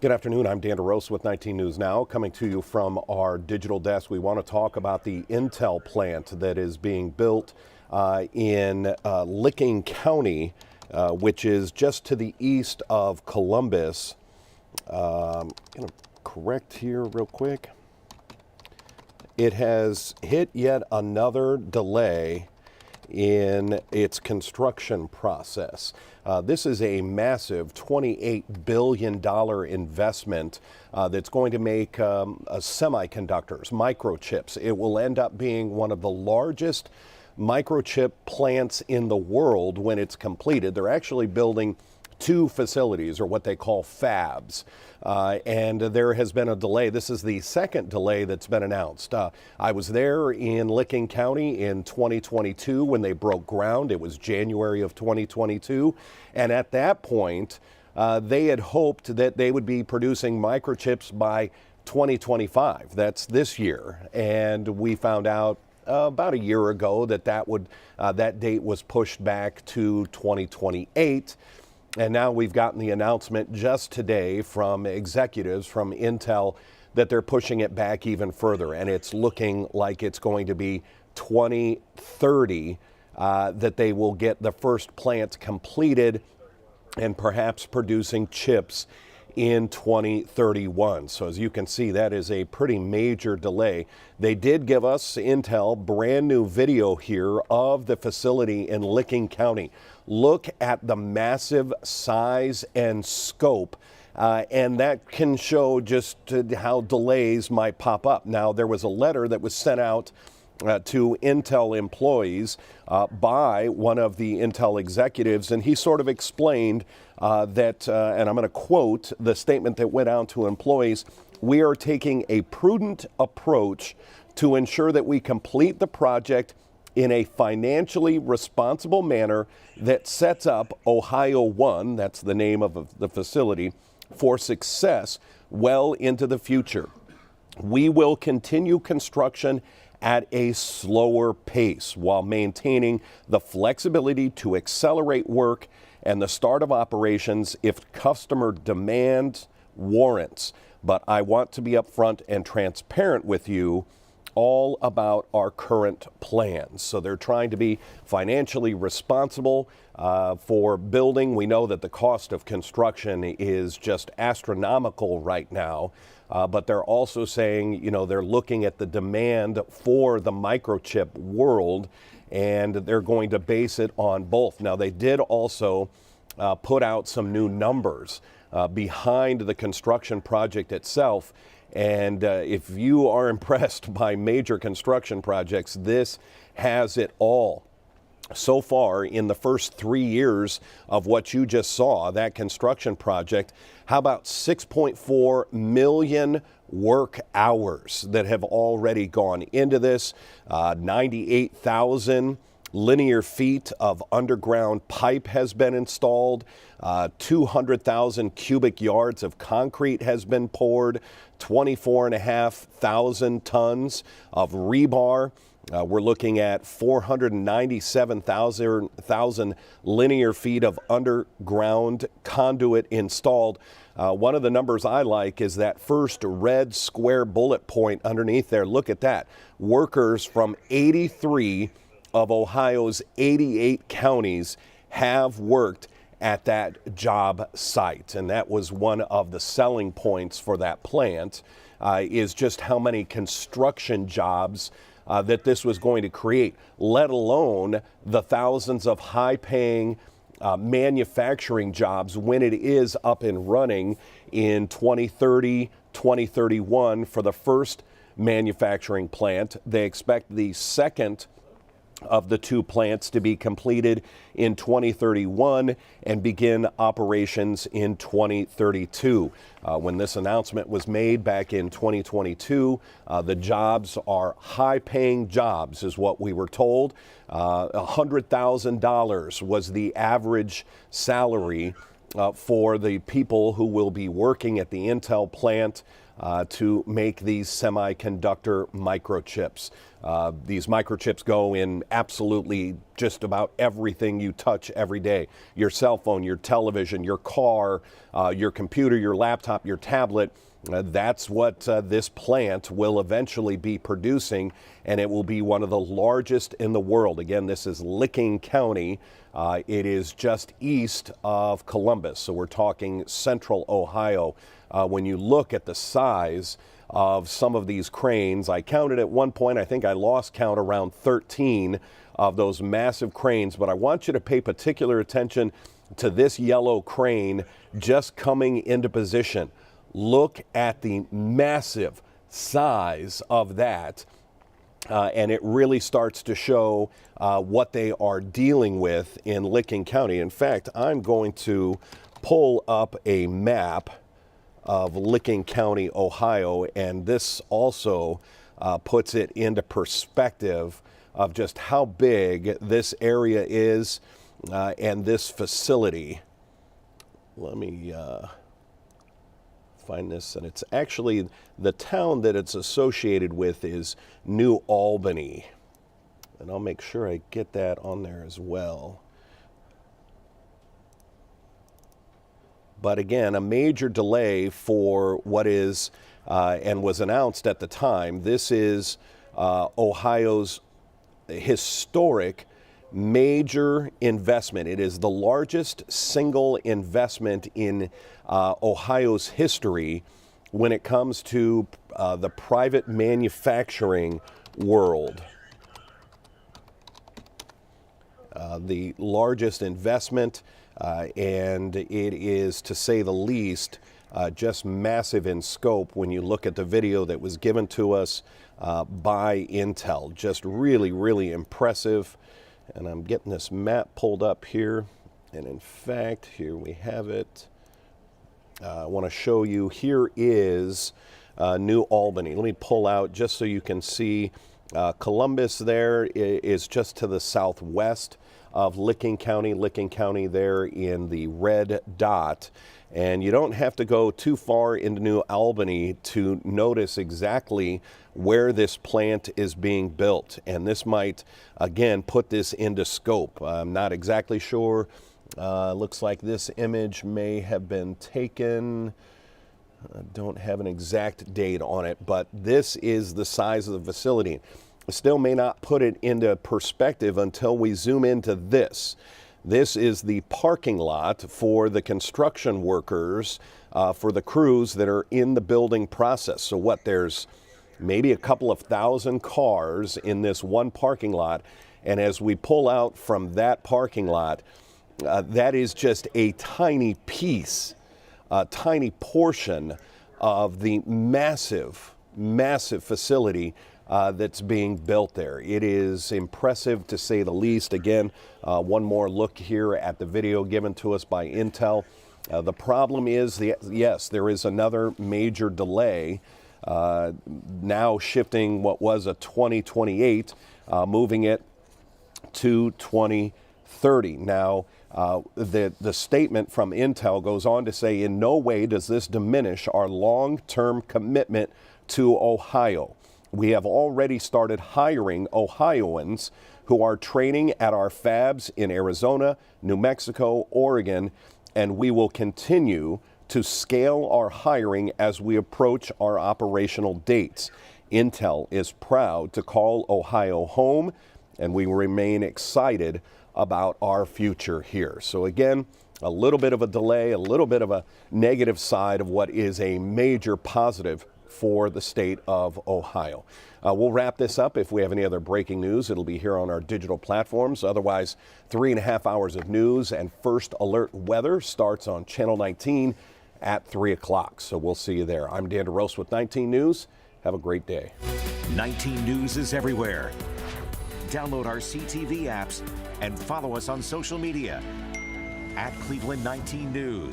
Good afternoon. I'm Dan DeRose with 19 News Now, coming to you from our digital desk. We want to talk about the Intel plant that is being built in Licking County, which is just to the east of Columbus. I'm going to correct here real quick. It has hit yet another delay in its construction process. This is a massive $28 billion investment that's going to make semiconductors, microchips. It will end up being one of the largest microchip plants in the world when it's completed. They're actually building two facilities, or what they call fabs, and there has been a delay. This is the second delay that's been announced. I was there in Licking County in 2022 when they broke ground. It was January of 2022, and at that point they had hoped that they would be producing microchips by 2025. That's this year, and we found out about a year ago that that date was pushed back to 2028. And now we've gotten the announcement just today from executives from Intel that they're pushing it back even further. And it's looking like it's going to be 2030 that they will get the first plant completed and perhaps producing chips in 2031. So as you can see, that is a pretty major delay. They did give us, Intel, brand new video here of the facility in Licking County. Look at the massive size and scope, and that can show just how delays might pop up. Now, there was a letter that was sent out to Intel employees by one of the Intel executives, and he sort of explained that, and I'm going to quote the statement that went out to employees: "We are taking a prudent approach to ensure that we complete the project in a financially responsible manner that sets up Ohio 1, that's the name of the facility, for success well into the future. We will continue construction at a slower pace while maintaining the flexibility to accelerate work and the start of operations if customer demand warrants. But I want to be upfront and transparent with you all about our current plans." So they're trying to be financially responsible for building. We know that the cost of construction is just astronomical right now, but they're also saying, you know, they're looking at the demand for the microchip world, and they're going to base it on both. Now, they did also put out some new numbers behind the construction project itself. And if you are impressed by major construction projects, this has it all. So far, in the first 3 years of what you just saw, that construction project, how about 6.4 million work hours that have already gone into this, 98,000 linear feet of underground pipe has been installed, 200,000 cubic yards of concrete has been poured, 24,500 tons of rebar. We're looking at 497,000 linear feet of underground conduit installed. One of the numbers I like is that first red square bullet point underneath there. Look at that. Workers from 83 of Ohio's 88 counties have worked at that job site. And that was one of the selling points for that plant, is just how many construction jobs that this was going to create, let alone the thousands of high-paying manufacturing jobs when it is up and running in 2030, 2031 for the first manufacturing plant. They expect the second of the two plants to be completed in 2031 and begin operations in 2032. When this announcement was made back in 2022, the jobs are high-paying jobs, is what we were told. $100,000 was the average salary for the people who will be working at the Intel plant to make these semiconductor microchips. These microchips go in absolutely just about everything you touch every day. Your cell phone, your television, your car, your computer, your laptop, your tablet. That's what this plant will eventually be producing, and it will be one of the largest in the world. Again, this is Licking County. It is just east of Columbus, so we're talking central Ohio. When you look at the size of some of these cranes, I counted at one point, I think I lost count, around 13 of those massive cranes, but I want you to pay particular attention to this yellow crane just coming into position. Look at the massive size of that, and it really starts to show what they are dealing with in Licking County. In fact, I'm going to pull up a map of Licking County, Ohio, and this also puts it into perspective of just how big this area is and this facility. Let me find this, and it's actually the town that it's associated with is New Albany, and I'll make sure I get that on there as well. But again, a major delay for what is and was announced at the time. This is Ohio's historic major investment. It is the largest single investment in Ohio's history when it comes to the private manufacturing world. The largest investment, and it is, to say the least, just massive in scope when you look at the video that was given to us by Intel. Just really, really impressive. And I'm getting this map pulled up here. And in fact, here we have it. I want to show you, here is New Albany. Let me pull out just so you can see. Columbus there is just to the southwest of Licking County. Licking County there in the red dot. And you don't have to go too far into New Albany to notice exactly where this plant is being built. And this might, again, put this into scope. I'm not exactly sure. Looks like this image may have been taken. I don't have an exact date on it, but this is the size of the facility. Still may not put it into perspective until we zoom into this. This is the parking lot for the construction workers, for the crews that are in the building process. So what, there's maybe a couple of thousand cars in this one parking lot. And as we pull out from that parking lot, that is just a tiny piece, a tiny portion of the massive, massive facility that's being built there. It is impressive, to say the least. Again, one more look here at the video given to us by Intel. The problem is, yes, there is another major delay, now shifting what was a 2028, moving it to 2030. Now, the statement from Intel goes on to say, in no way does this diminish our long-term commitment to Ohio. We have already started hiring Ohioans who are training at our fabs in Arizona, New Mexico, Oregon, and we will continue to scale our hiring as we approach our operational dates. Intel is proud to call Ohio home, and we remain excited about our future here. So again, a little bit of a delay, a little bit of a negative side of what is a major positive for the state of Ohio. We'll wrap this up. If we have any other breaking news, it'll be here on our digital platforms. Otherwise, 3.5 hours of news and first alert weather starts on Channel 19 at 3 o'clock. So we'll see you there. I'm Dan DeRose with 19 News. Have a great day. 19 News is everywhere. Download our CTV apps and follow us on social media at Cleveland 19 News.